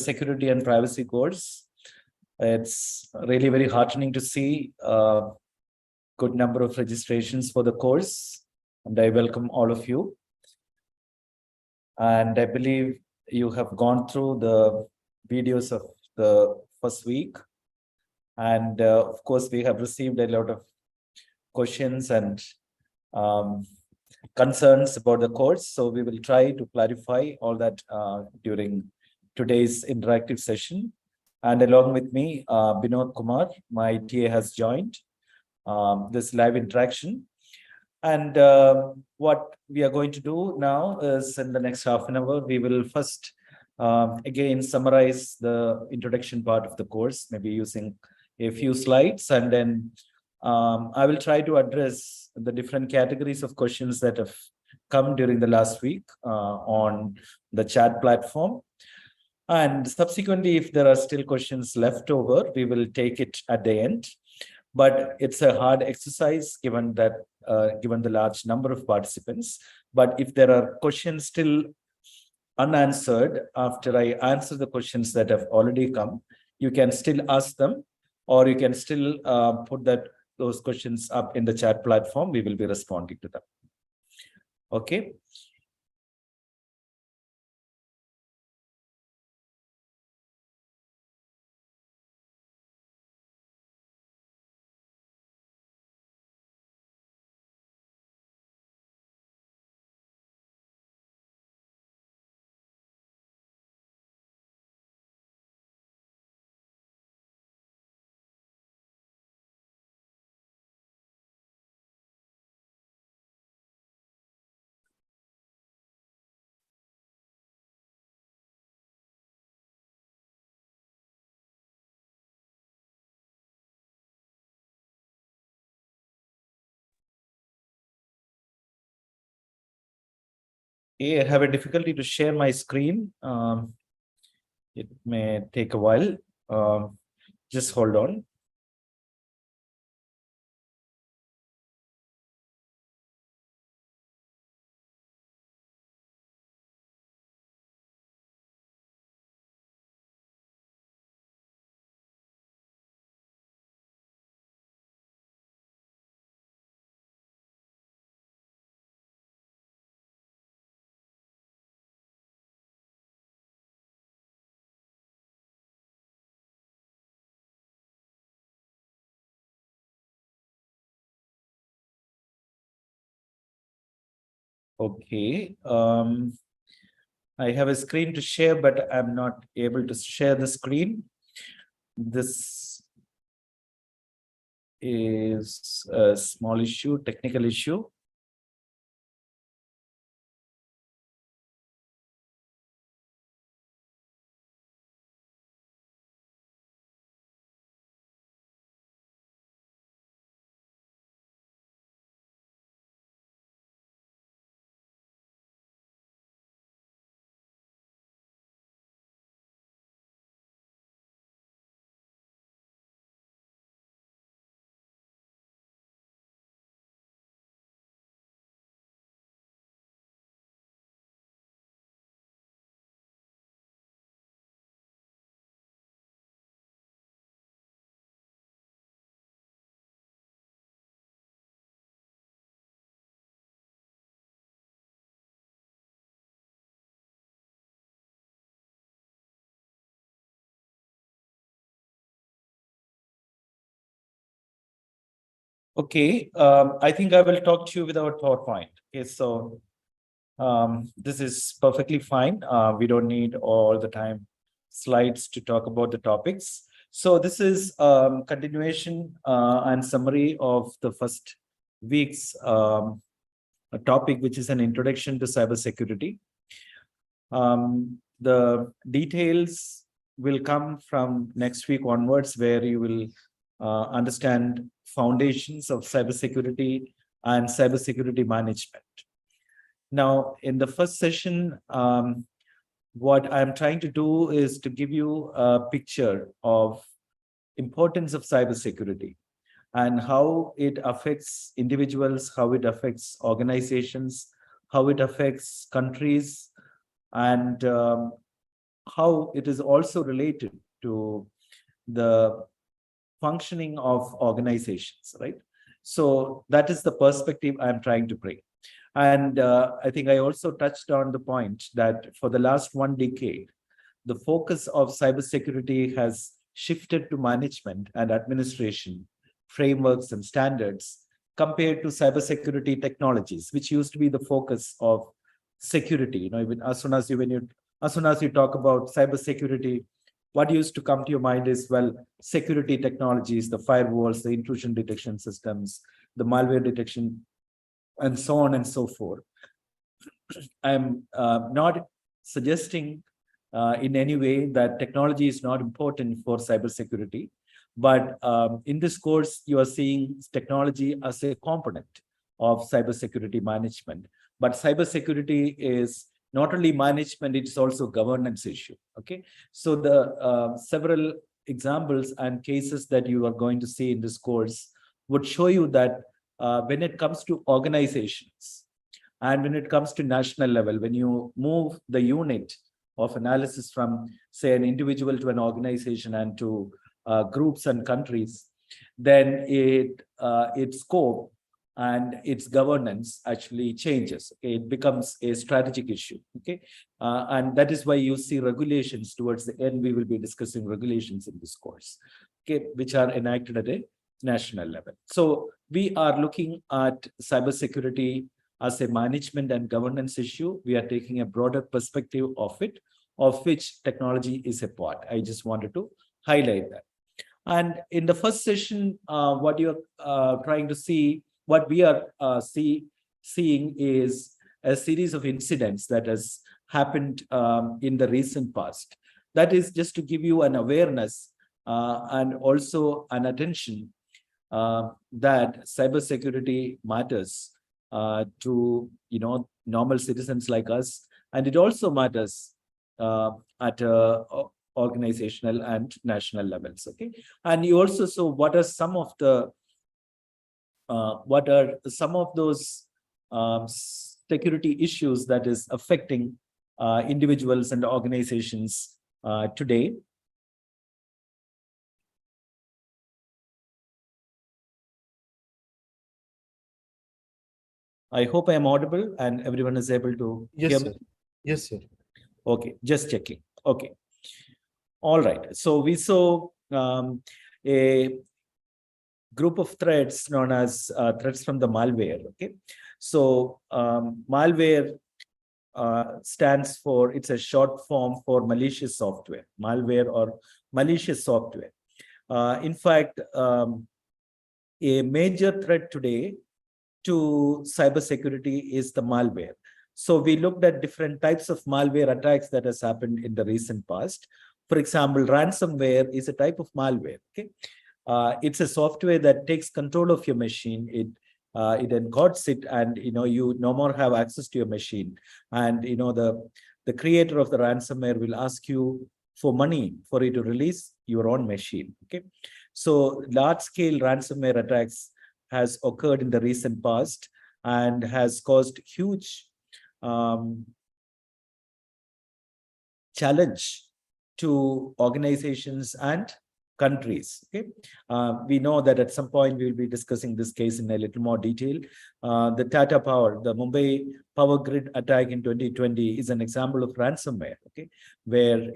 cybersecurity and privacy course. It's really very heartening to see a good number of registrations for the course, and I welcome all of you. And I believe you have gone through the videos of the first week. And of course, we have received a lot of questions and concerns about the course. So we will try to clarify all that during today's interactive session. And along with me, Binod Kumar, my TA, has joined this live interaction. And what we are going to do now is, in the next half an hour, we will first again summarize the introduction part of the course, maybe using a few slides, and then I will try to address the different categories of questions that have come during the last week on the chat platform. And subsequently, if there are still questions left over, we will take it at the end. But it's a hard exercise given that given the large number of participants. But if there are questions still unanswered after I answer the questions that have already come, you can still ask them, or you can still put those questions up in the chat platform. We will be responding to them. Okay. I have a difficulty to share my screen. It may take a while. Just hold on. Okay. I have a screen to share, but I'm not able to share the screen. This is a small issue, technical issue. Okay, I think I will talk to you without PowerPoint. Okay, so this is perfectly fine. We don't need all the time slides to talk about the topics. So this is continuation and summary of the first week's topic, which is an introduction to cybersecurity. The details will come from next week onwards, where you will understand foundations of cybersecurity and cybersecurity management. Now, in the first session, what I'm trying to do is to give you a picture of importance of cybersecurity and how it affects individuals, how it affects organizations, how it affects countries, and how it is also related to the functioning of organizations, right? So that is the perspective I'm trying to bring. And I think I also touched on the point that for the last 1 decade, the focus of cybersecurity has shifted to management and administration, frameworks and standards, compared to cybersecurity technologies, which used to be the focus of security. Even as soon as you talk about cybersecurity, what used to come to your mind is, well, security technologies, the firewalls, the intrusion detection systems, the malware detection, and so on and so forth. I'm not suggesting in any way that technology is not important for cybersecurity, but in this course, you are seeing technology as a component of cybersecurity management. But cybersecurity is not only management, it's also governance issue. Okay, so the several examples and cases that you are going to see in this course would show you that when it comes to organizations and when it comes to national level, when you move the unit of analysis from, say, an individual to an organization and to groups and countries, then its scope and its governance actually changes. Okay? It becomes a strategic issue. Okay, and that is why you see regulations towards the end. We will be discussing regulations in this course, okay, which are enacted at a national level. So we are looking at cybersecurity as a management and governance issue. We are taking a broader perspective of it, of which technology is a part. I just wanted to highlight that. And in the first session, what you're trying to see, what we are seeing is a series of incidents that has happened in the recent past. That is just to give you an awareness and also an attention that cybersecurity matters to normal citizens like us, and it also matters at organizational and national levels. Okay, and you also saw what are some of those security issues that is affecting individuals and organizations today. I hope I am audible and everyone is able to hear me. Yes, sir. Okay, just checking. Okay. All right. So we saw a group of threats known as threats from the malware. Okay. So malware stands for, it's a short form for malicious software, malware or malicious software. In fact, a major threat today to cybersecurity is the malware. So we looked at different types of malware attacks that has happened in the recent past. For example, ransomware is a type of malware. Okay, it's a software that takes control of your machine. It encodes it, and you no more have access to your machine. And the creator of the ransomware will ask you for money for you to release your own machine. Okay, so large-scale ransomware attacks has occurred in the recent past and has caused huge challenge to organizations and countries. Okay, we know that at some point we will be discussing this case in a little more detail. The Tata Power, the Mumbai power grid attack in 2020 is an example of ransomware. Okay, where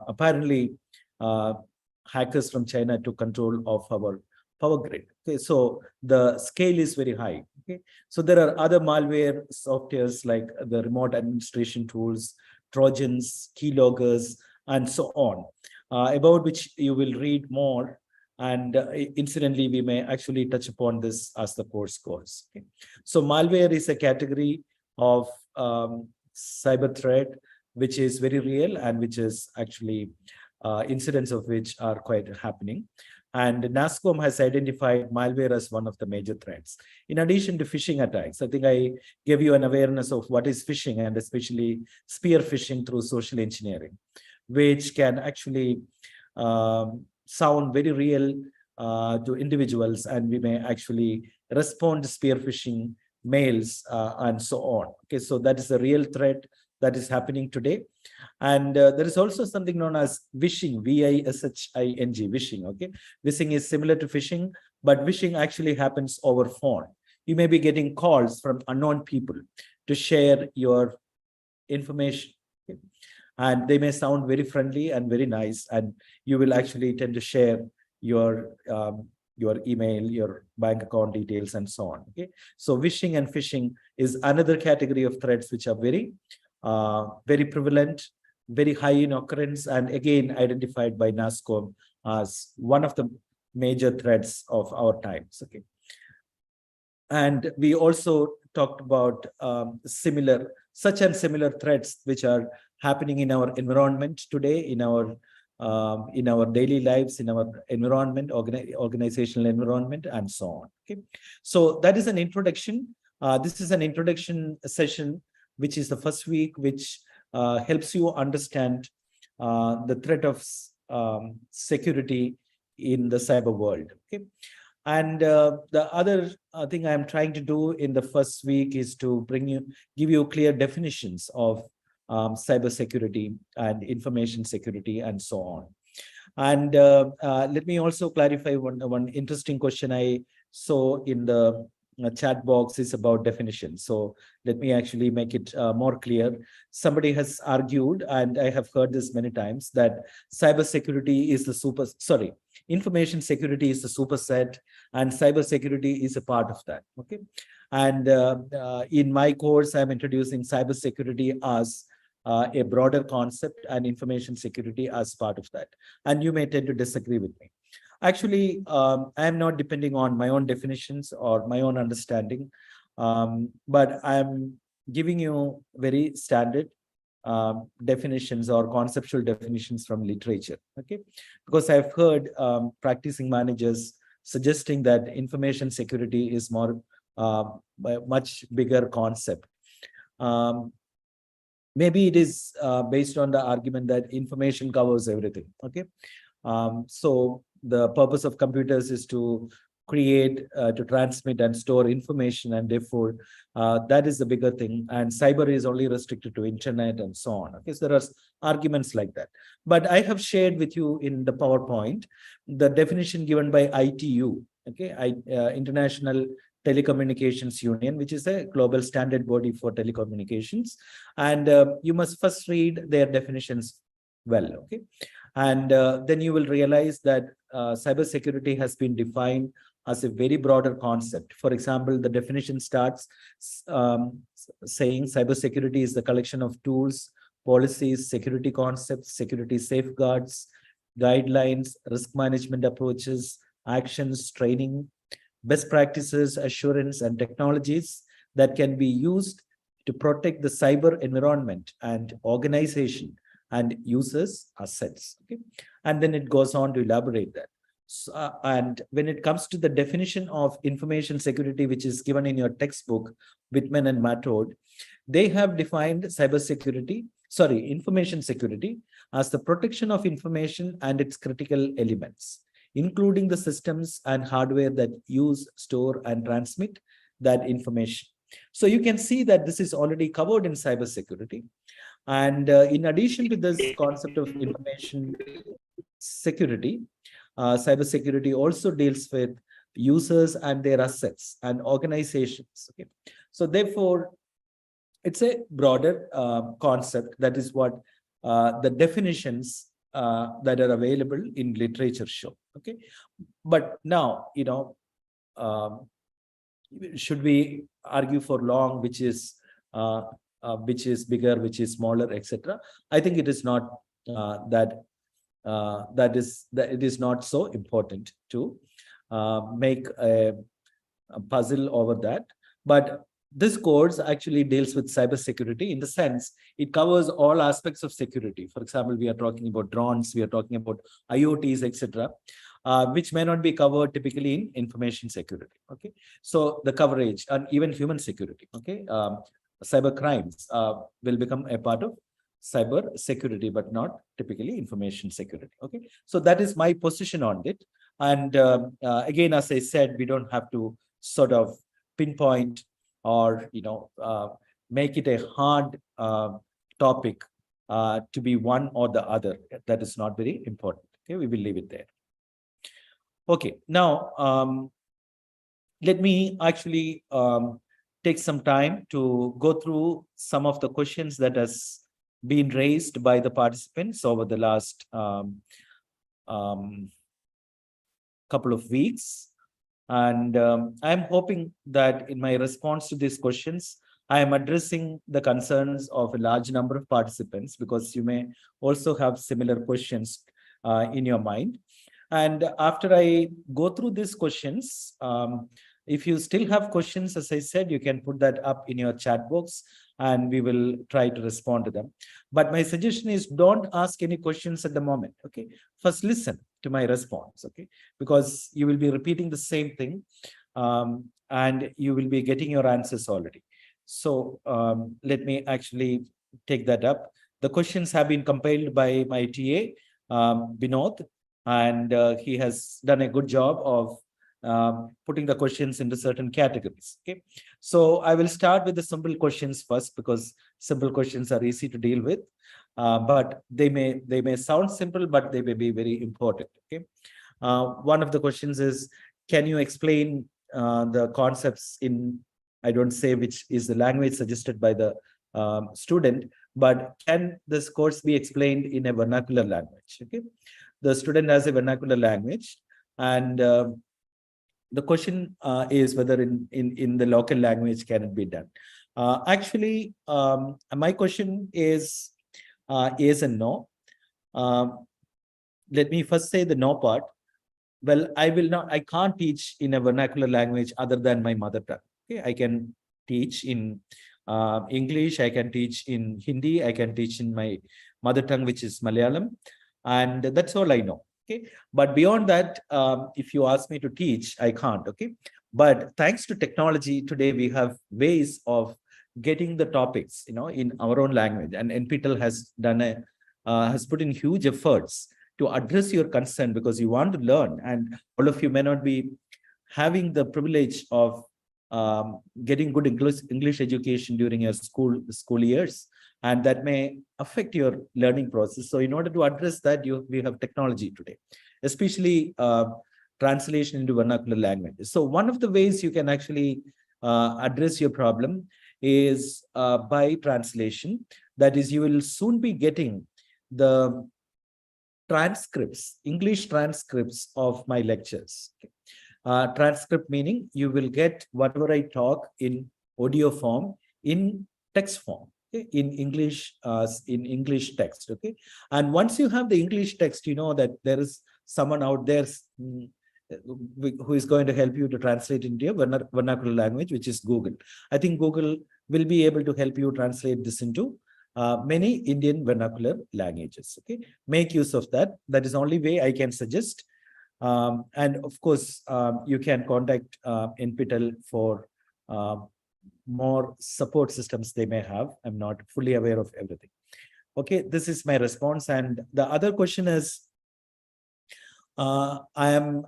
apparently hackers from China took control of our power grid. Okay, so the scale is very high. Okay, so there are other malware softwares like the remote administration tools, Trojans, keyloggers, and so on, about which you will read more. And incidentally, we may actually touch upon this as the course goes. Okay, so malware is a category of cyber threat which is very real and which is actually incidents of which are quite happening. And NASCOM has identified malware as one of the major threats. In addition to phishing attacks, I think I gave you an awareness of what is phishing, and especially spear phishing through social engineering, which can actually sound very real to individuals, and we may actually respond to spear phishing mails and so on. Okay, so that is a real threat that is happening today. And there is also something known as vishing, V-I-S-H-I-N-G, vishing. Okay, vishing is similar to phishing, but vishing actually happens over phone. You may be getting calls from unknown people to share your information. Okay? And they may sound very friendly and very nice, and you will actually tend to share your email, your bank account details, and so on. Okay, so vishing and phishing is another category of threats which are very prevalent, very high in occurrence, and again identified by NASCOM as one of the major threats of our times. Okay, and we also talked about similar threats which are happening in our environment today, in our daily lives, in our environment, organizational environment, and so on. Okay, so that is an introduction. This is an introduction session, which is the first week, which helps you understand the threat of security in the cyber world. Okay, and the other thing I am trying to do in the first week is to give you clear definitions of cybersecurity and information security, and so on. And let me also clarify one interesting question I saw in the chat box is about definition. So let me actually make it more clear. Somebody has argued, and I have heard this many times, that cybersecurity is information security is the superset, and cybersecurity is a part of that. Okay, and in my course, I'm introducing cybersecurity as a broader concept and information security as part of that. And you may tend to disagree with me. Actually, I am not depending on my own definitions or my own understanding, but I'm giving you very standard definitions or conceptual definitions from literature. Okay, because I've heard practicing managers suggesting that information security is much bigger concept. Maybe it is based on the argument that information covers everything. Okay, so the purpose of computers is to create, to transmit and store information, and therefore that is the bigger thing, and cyber is only restricted to internet and so on. Okay, so there are arguments like that, but I have shared with you in the PowerPoint the definition given by ITU. Okay, International Telecommunications Union, which is a global standard body for telecommunications, and you must first read their definitions well. Okay, and then you will realize that cybersecurity has been defined as a very broader concept. For example, the definition starts saying cybersecurity is the collection of tools, policies, security concepts, security safeguards, guidelines, risk management approaches, actions, training, best practices, assurance, and technologies that can be used to protect the cyber environment and organization and users' assets. Okay, and then it goes on to elaborate that. So, and when it comes to the definition of information security, which is given in your textbook, Whitman and Mathew, they have defined information security as the protection of information and its critical elements, including the systems and hardware that use, store, and transmit that information. So you can see that this is already covered in cybersecurity. And in addition to this concept of information security, cybersecurity also deals with users and their assets and organizations. Okay, so therefore, it's a broader concept. That is what the definitions that are available in literature show. Okay, but now, should we argue for long, which is bigger, which is smaller, etc.? I think it is not it is not so important to make a puzzle over that. But this course actually deals with cybersecurity in the sense it covers all aspects of security. For example, we are talking about drones, we are talking about IoTs, etc., which may not be covered typically in information security. Okay, so the coverage and even human security. Okay, cyber crimes will become a part of cyber security, but not typically information security. Okay, so that is my position on it. And again, as I said, we don't have to sort of pinpoint or make it a hard topic to be one or the other. That is not very important. Okay, we will leave it there. Okay, now let me actually take some time to go through some of the questions that has been raised by the participants over the last couple of weeks. And I'm hoping that in my response to these questions, I am addressing the concerns of a large number of participants, because you may also have similar questions in your mind. And after I go through these questions, if you still have questions, as I said, you can put that up in your chat box and we will try to respond to them. But my suggestion is, don't ask any questions at the moment. Okay, first listen to my response. Okay, because you will be repeating the same thing and you will be getting your answers already. So let me actually take that up. The questions have been compiled by my TA, Binod, and he has done a good job of putting the questions into certain categories. Okay, so I will start with the simple questions first, because simple questions are easy to deal with, but they may sound simple, but they may be very important. Okay, one of the questions is, can you explain the concepts in, I don't say which is the language suggested by the student, but can this course be explained in a vernacular language? Okay, the student has a vernacular language, and the question is whether in the local language can it be done. Actually, my question is yes and no. Let me first say the no part. Well, I can't teach in a vernacular language other than my mother tongue. Okay, I can teach in English, I can teach in Hindi, I can teach in my mother tongue, which is Malayalam, and that's all I know. Okay, but beyond that, if you ask me to teach, I can't. Okay, but thanks to technology today, we have ways of getting the topics, in our own language, and NPTEL has done has put in huge efforts to address your concern, because you want to learn, and all of you may not be having the privilege of getting good English education during your school years, and that may affect your learning process. So in order to address that, we have technology today, especially translation into vernacular languages. So one of the ways you can actually address your problem is by translation. That is, you will soon be getting the transcripts, English transcripts of my lectures. Okay. Transcript meaning you will get whatever I talk in audio form in text form. Okay, in English text. Okay, and once you have the English text, you know that there is someone out there who is going to help you to translate into a vernacular language, which is Google. I think Google will be able to help you translate this into many Indian vernacular languages. Okay, make use of that. That is the only way I can suggest. And of course, you can contact NPTEL for more support systems they may have. I'm not fully aware of everything. Okay, this is my response. And the other question is, I am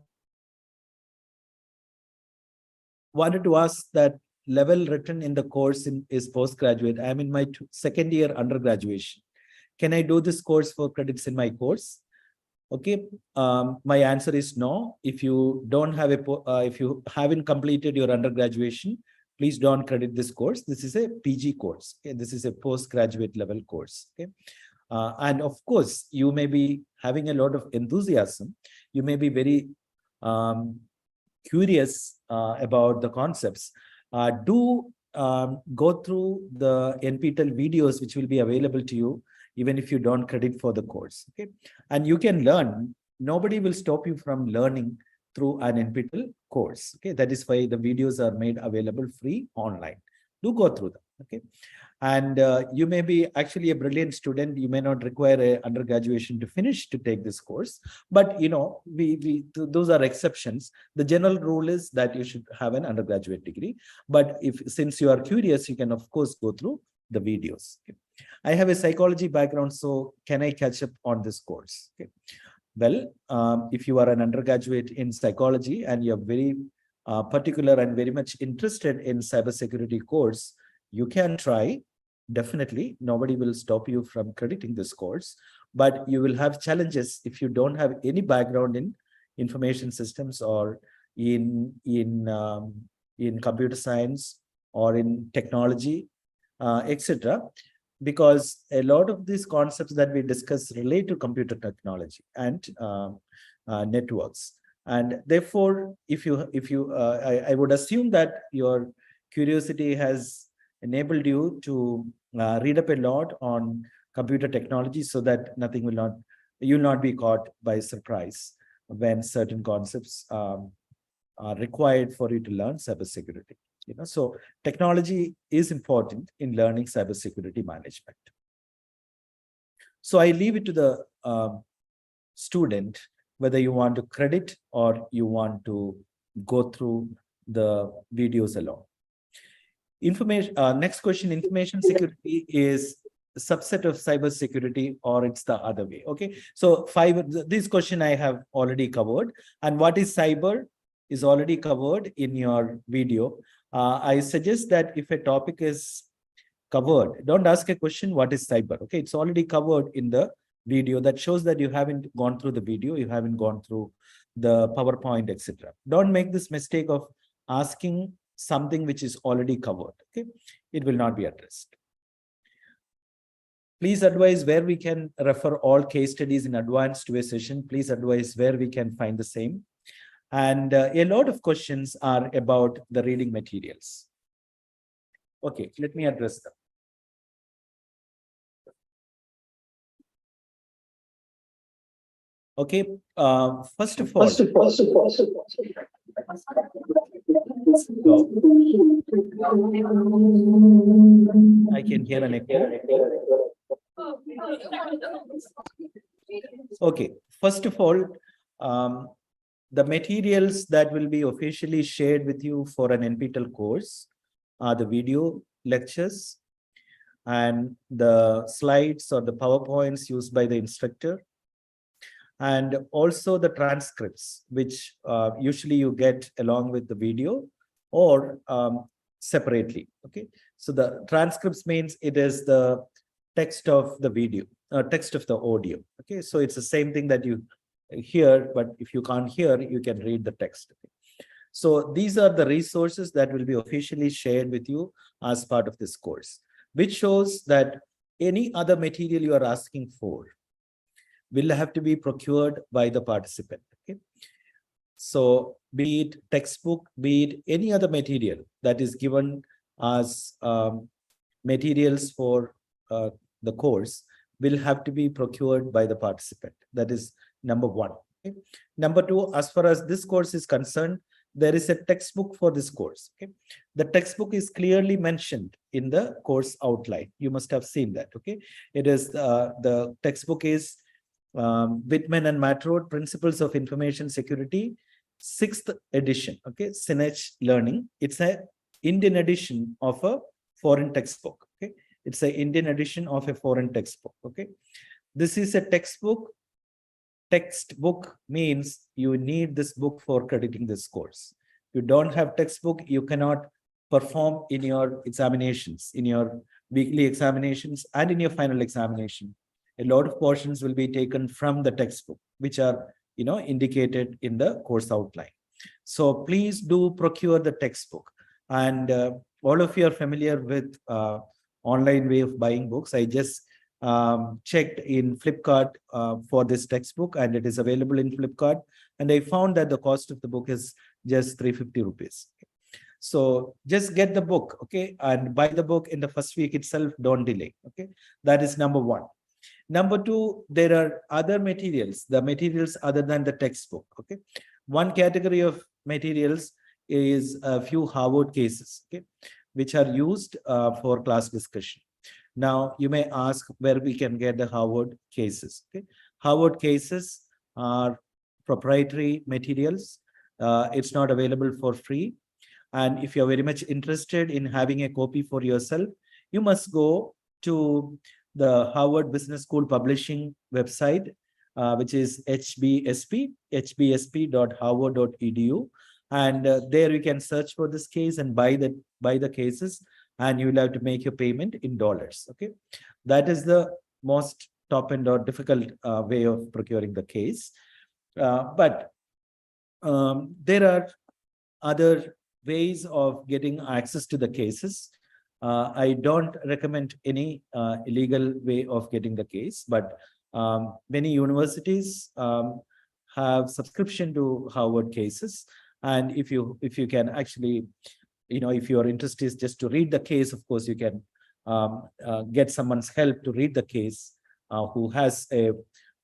wanted to ask that level written in the course is postgraduate. I am in my second year undergraduation. Can I do this course for credits in my course? Okay, my answer is no. If you don't have if you haven't completed your undergraduation, please don't credit this course. This is a PG course. Okay? This is a postgraduate level course. Okay, and of course, you may be having a lot of enthusiasm. You may be very curious about the concepts. Do go through the NPTEL videos, which will be available to you, even if you don't credit for the course. Okay, and you can learn. Nobody will stop you from learning through an NPTEL course. Okay, that is why the videos are made available free online. Do go through them. Okay, and you may be actually a brilliant student. You may not require a undergraduation to finish to take this course, but those are exceptions. The general rule is that you should have an undergraduate degree. But since you are curious, you can of course go through the videos. Okay. I have a psychology background, so can I catch up on this course? Okay. Well, if you are an undergraduate in psychology and you're very particular and very much interested in cybersecurity course, you can try. Definitely, nobody will stop you from crediting this course, but you will have challenges if you don't have any background in information systems or in computer science or in technology, etc. Because a lot of these concepts that we discuss relate to computer technology and networks. And therefore, I would assume that your curiosity has enabled you to read up a lot on computer technology, so that you'll not be caught by surprise when certain concepts are required for you to learn cybersecurity. So technology is important in learning cybersecurity management. So I leave it to the student whether you want to credit or you want to go through the videos alone. Next question, information security is a subset of cybersecurity or it's the other way. Okay, so this question I have already covered, and what is cyber is already covered in your video. I suggest that if a topic is covered, don't ask a question, what is cyber? Okay, it's already covered in the video. That shows that you haven't gone through the video, you haven't gone through the PowerPoint, etc. Don't make this mistake of asking something which is already covered. Okay, it will not be addressed. Please advise where we can refer all case studies in advance to a session. Please advise where we can find the same. And a lot of questions are about the reading materials. Okay, let me address them. Okay, first of all, I can hear an echo. Okay, first of all, the materials that will be officially shared with you for an NPTEL course are the video lectures and the slides or the PowerPoints used by the instructor, and also the transcripts, which usually you get along with the video or separately. Okay, so the transcripts means it is the text of the video, text of the audio. Okay, so it's the same thing that you hear, but if you can't hear, you can read the text. Okay? So these are the resources that will be officially shared with you as part of this course, which shows that any other material you are asking for will have to be procured by the participant. Okay, so be it textbook, be it any other material that is given as materials for the course, will have to be procured by the participant. That is number one. Okay? Number two, as far as this course is concerned, there is a textbook for this course. Okay, the textbook is clearly mentioned in the course outline. You must have seen that. Okay, it is the textbook is Whitman and Mathew, Principles of Information Security, 6th edition. Okay, Sinech Learning. It's a Indian edition of a foreign textbook. Okay, it's an Indian edition of a foreign textbook. Okay, this is a textbook. Textbook means you need this book for crediting this course. If you don't have textbook, you cannot perform in your examinations, in your weekly examinations and in your final examination. A lot of portions will be taken from the textbook, which are indicated in the course outline. So please do procure the textbook. And all of you are familiar with online way of buying books. I just checked in Flipkart for this textbook, and it is available in Flipkart, and I found that the cost of the book is just 350 rupees. So just get the book, okay, and buy the book in the first week itself. Don't delay. Okay, that is number one. Number two, there are other materials, the materials other than the textbook. Okay, one category of materials is a few Harvard cases, okay, which are used for class discussion. Now, you may ask where we can get the Harvard cases. Okay? Harvard cases are proprietary materials. It's not available for free. And if you're very much interested in having a copy for yourself, you must go to the Harvard Business School Publishing website, which is hbsp.harvard.edu. And there you can search for this case and buy the cases. and you will have to make your payment in dollars. Okay, that is the most top end or difficult way of procuring the case. But there are other ways of getting access to the cases. I don't recommend any illegal way of getting the case, but many universities have subscription to Harvard cases. And if you can actually, if your interest is just to read the case, of course, you can get someone's help to read the case who has a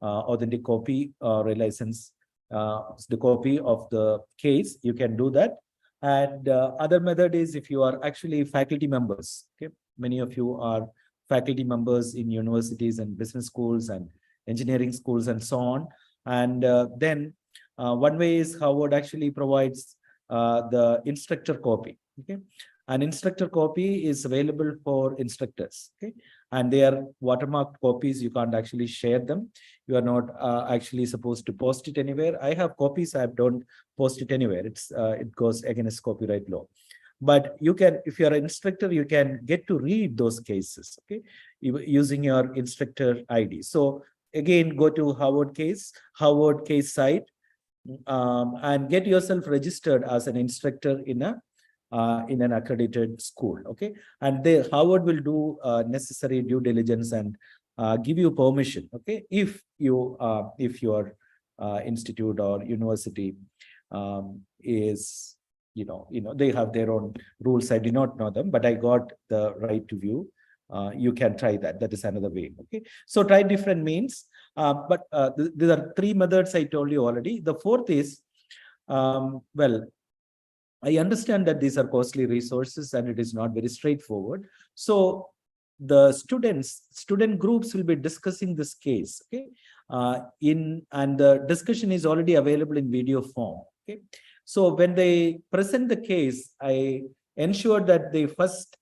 authentic copy or a license, the copy of the case. You can do that. And other method is if you are actually faculty members. Okay, many of you are faculty members in universities and business schools and engineering schools and so on. And then one way is Harvard actually provides the instructor copy. Okay, an instructor copy is available for instructors. Okay, and they are watermarked copies. You can't actually share them. You are not actually supposed to post it anywhere. I have copies. I don't post it anywhere. It goes against copyright law. But you can, if you are an instructor, you can get to read those cases. Okay, using your instructor ID. So again, go to Harvard case site, and get yourself registered as an instructor in an accredited school. Okay, and Harvard will do necessary due diligence and give you permission. Okay, if your institute or university is, they have their own rules. I do not know them, but I got the right to view. You can try that. That is another way. Okay, so try different means. But there are three methods I told you already. The fourth is, well, I understand that these are costly resources and it is not very straightforward. So the student groups will be discussing this case. Okay, and the discussion is already available in video form. Okay, so when they present the case, I ensure that they first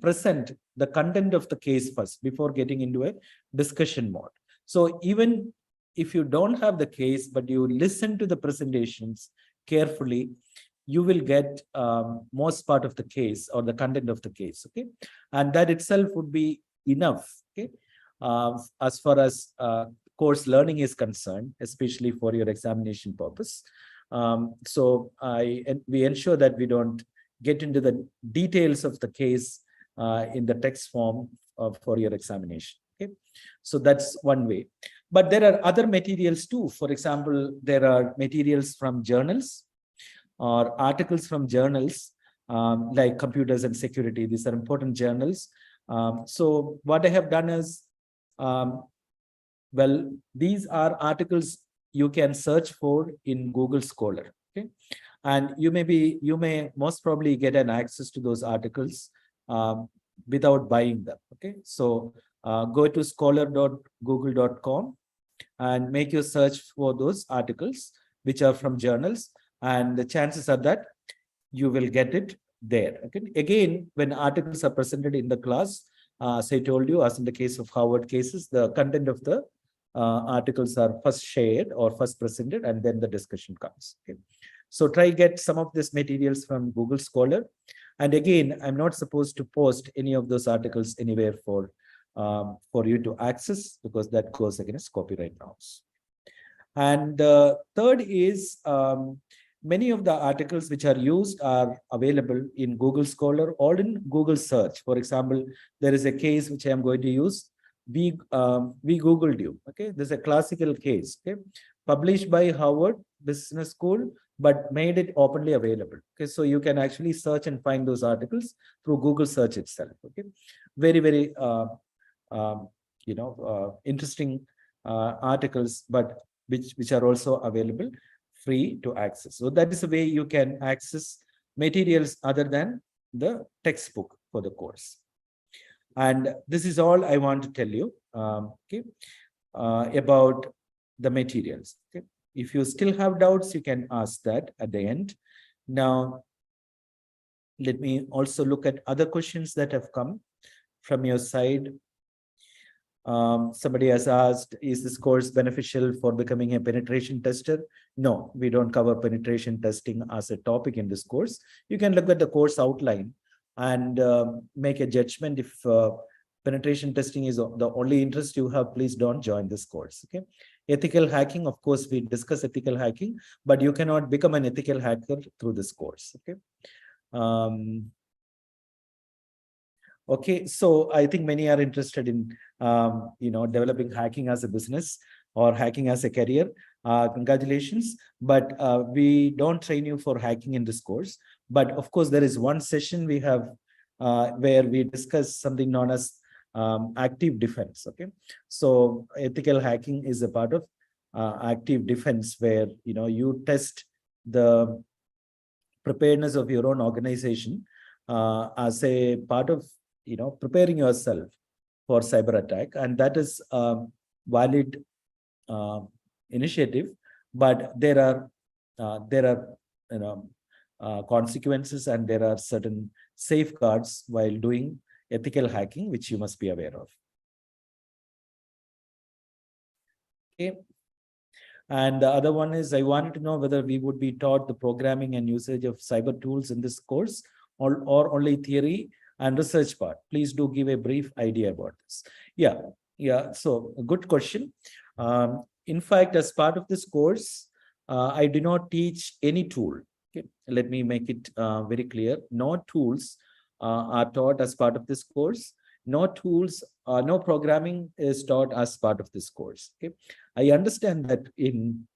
present the content of the case first before getting into a discussion mode. So even if you don't have the case, but you listen to the presentations carefully, you will get most part of the case or the content of the case. Okay, and that itself would be enough. Okay, as far as course learning is concerned, especially for your examination purpose. So we ensure that we don't get into the details of the case in the text form for your examination. Okay, so that's one way. But there are other materials too. For example, there are materials from journals or articles from journals like Computers and Security. These are important journals. So what I have done is, well, these are articles you can search for in Google Scholar. Okay, and you may most probably get an access to those articles without buying them. Okay, so go to scholar.google.com and make your search for those articles which are from journals, and the chances are that you will get it there. Okay, again, when articles are presented in the class, as I told you, as in the case of Harvard cases, the content of the articles are first shared or first presented, and then the discussion comes. Okay, so try get some of these materials from Google Scholar. And again, I'm not supposed to post any of those articles anywhere for you to access, because that goes against copyright laws. And the third is, many of the articles which are used are available in Google Scholar or in Google search. For example, there is a case which I am going to use. We Googled you. Okay, this is a classical case. Okay, published by Harvard Business School, but made it openly available. Okay, so you can actually search and find those articles through Google search itself. Okay, very, very interesting articles, but which are also available free to access. So that is the way you can access materials other than the textbook for the course. And this is all I want to tell you about the materials. Okay, if you still have doubts, you can ask that at the end. Now, let me also look at other questions that have come from your side. Somebody has asked, is this course beneficial for becoming a penetration tester? No, we don't cover penetration testing as a topic in this course. You can look at the course outline and make a judgment. If penetration testing is the only interest you have, please don't join this course. Okay. Ethical hacking, of course, we discuss ethical hacking, but you cannot become an ethical hacker through this course. Okay. Okay, so I think many are interested in developing hacking as a business or hacking as a career. Congratulations, but we don't train you for hacking in this course. But of course, there is one session we have where we discuss something known as active defense. Okay, so ethical hacking is a part of active defense, where you test the preparedness of your own organization as a part of preparing yourself for cyber attack, and that is a valid initiative, but there are consequences, and there are certain safeguards while doing ethical hacking which you must be aware of. Okay. And the other one is, I wanted to know whether we would be taught the programming and usage of cyber tools in this course, or only theory and research part. Please do give a brief idea about this. Yeah. So a good question. In fact, as part of this course, I do not teach any tool. Okay, let me make it very clear. No tools are taught as part of this course. No tools, no programming is taught as part of this course. Okay, I understand that in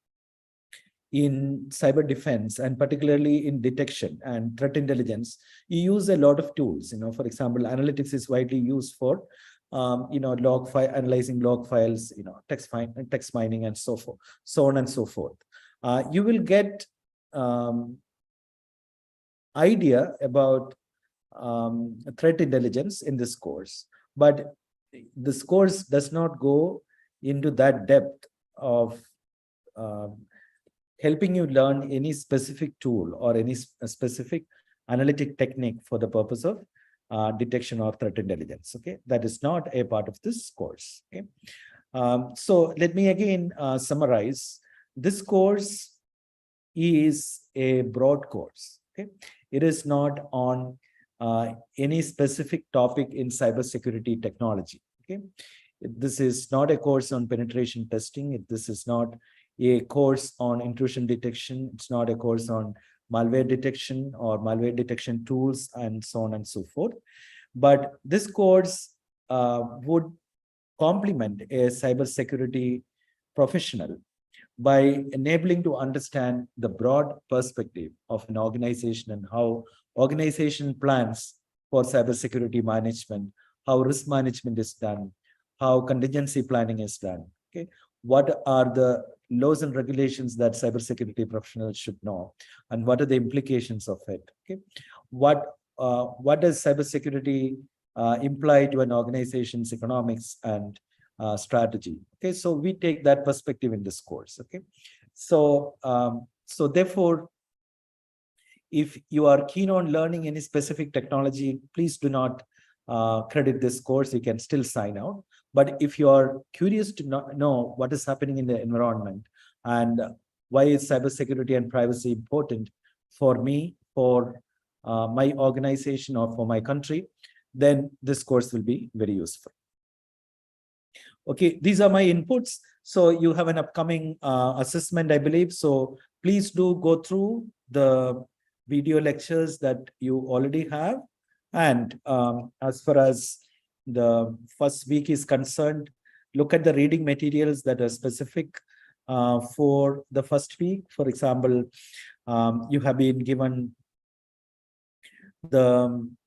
cyber defense, and particularly in detection and threat intelligence, you use a lot of tools. For example, analytics is widely used for log file analyzing log files, text mining, and so forth, so on and so forth. You will get idea about threat intelligence in this course, but this course does not go into that depth of helping you learn any specific tool or any specific analytic technique for the purpose of detection or threat intelligence. Okay, that is not a part of this course. Okay, so let me again summarize. This course is a broad course. Okay, it is not on any specific topic in cybersecurity technology. Okay, this is not a course on penetration testing. This is not a course on intrusion detection. It's not a course on malware detection or malware detection tools, and so on and so forth. But this course would complement a cybersecurity professional by enabling to understand the broad perspective of an organization and how organization plans for cybersecurity management, how risk management is done, how contingency planning is done. Okay, what are the laws and regulations that cybersecurity professionals should know, and what are the implications of it? Okay, what does cybersecurity imply to an organization's economics and strategy? Okay, so we take that perspective in this course. Okay, so therefore, if you are keen on learning any specific technology, please do not credit this course. You can still sign out. But if you are curious to know what is happening in the environment and why is cybersecurity and privacy important for me, for my organization, or for my country, then this course will be very useful. Okay, these are my inputs. So you have an upcoming assessment, I believe. So please do go through the video lectures that you already have. And as far as the first week is concerned, look at the reading materials that are specific for the first week. For example, you have been given an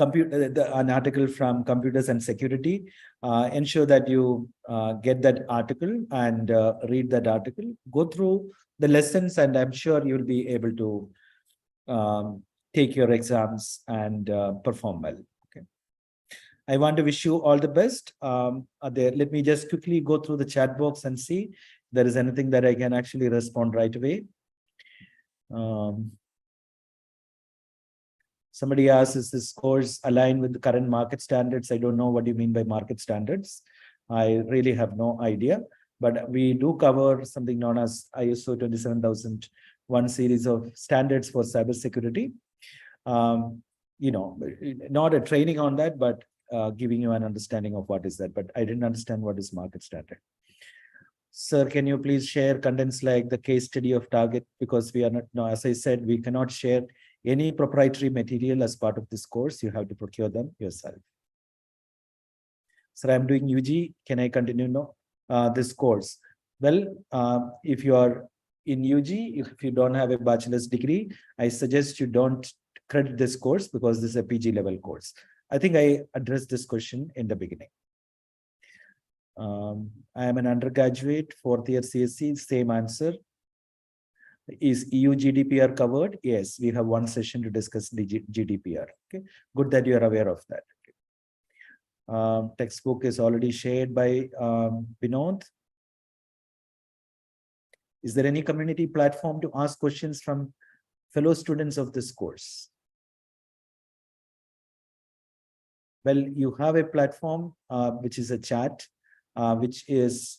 article from Computers and Security. Ensure that you get that article and read that article. Go through the lessons, and I'm sure you'll be able to take your exams and perform well. Okay, I want to wish you all the best. Let me just quickly go through the chat box and see if there is anything that I can actually respond right away. Somebody asks, is this course aligned with the current market standards? I don't know what you mean by market standards. I really have no idea, but we do cover something known as ISO 27001 series of standards for cybersecurity. not a training on that, but giving you an understanding of what is that. But I didn't understand what is market standard. Sir, can you please share contents like the case study of target? Because we are not, no, as I said, we cannot share any proprietary material as part of this course. You have to procure them yourself. Sir, I'm doing UG. Can I continue now? This course? Well, if you are in UG, if you don't have a bachelor's degree, I suggest you don't credit this course because this is a PG level course. I think I addressed this question in the beginning. I am an undergraduate, 4th year CSC, same answer. Is EU GDPR covered? Yes, we have one session to discuss the GDPR. Okay, good that you are aware of that. Okay. Textbook is already shared by Vinod. Is there any community platform to ask questions from fellow students of this course? Well, you have a platform which is a chat, which is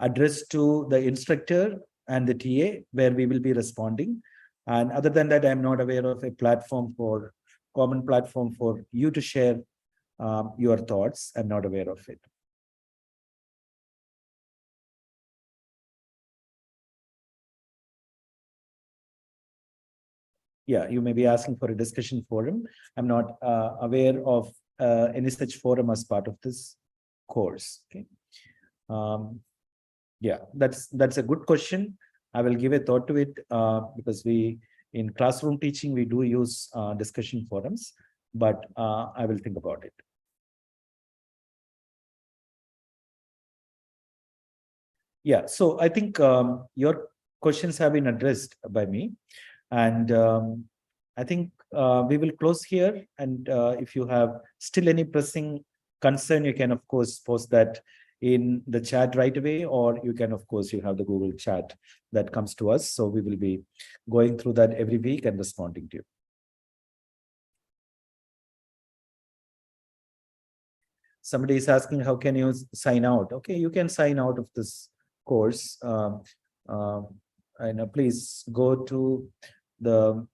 addressed to the instructor and the TA, where we will be responding. And other than that, I'm not aware of a common platform for you to share your thoughts. I'm not aware of it. Yeah, you may be asking for a discussion forum. I'm not aware of any such forum as part of this course. Okay. Yeah, that's a good question. I will give a thought to it because in classroom teaching, we do use discussion forums, but I will think about it. Yeah, so I think your questions have been addressed by me. And I think we will close here. And if you have still any pressing concern, you can, of course, post that in the chat right away, or you can, of course, you have the Google chat that comes to us. So we will be going through that every week and responding to you. Somebody is asking, how can you sign out? Okay, you can sign out of this course. And please go to the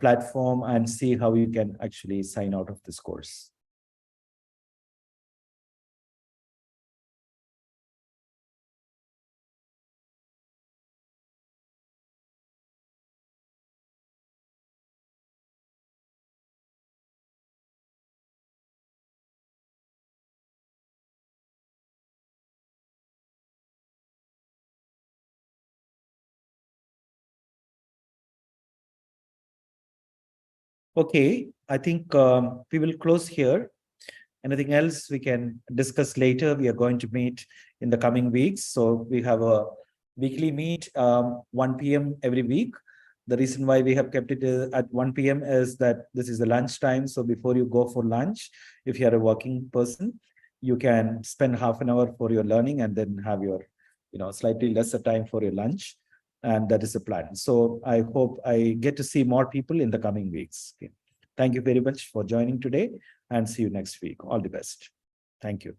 platform and see how you can actually sign out of this course. Okay, I think we will close here. Anything else we can discuss later? We are going to meet in the coming weeks. So we have a weekly meet 1 p.m. every week. The reason why we have kept it at 1 p.m. is that this is the lunch time. So before you go for lunch, if you are a working person, you can spend half an hour for your learning and then have your, slightly lesser time for your lunch. And that is the plan. So I hope I get to see more people in the coming weeks. Okay. Thank you very much for joining today and see you next week. All the best. Thank you.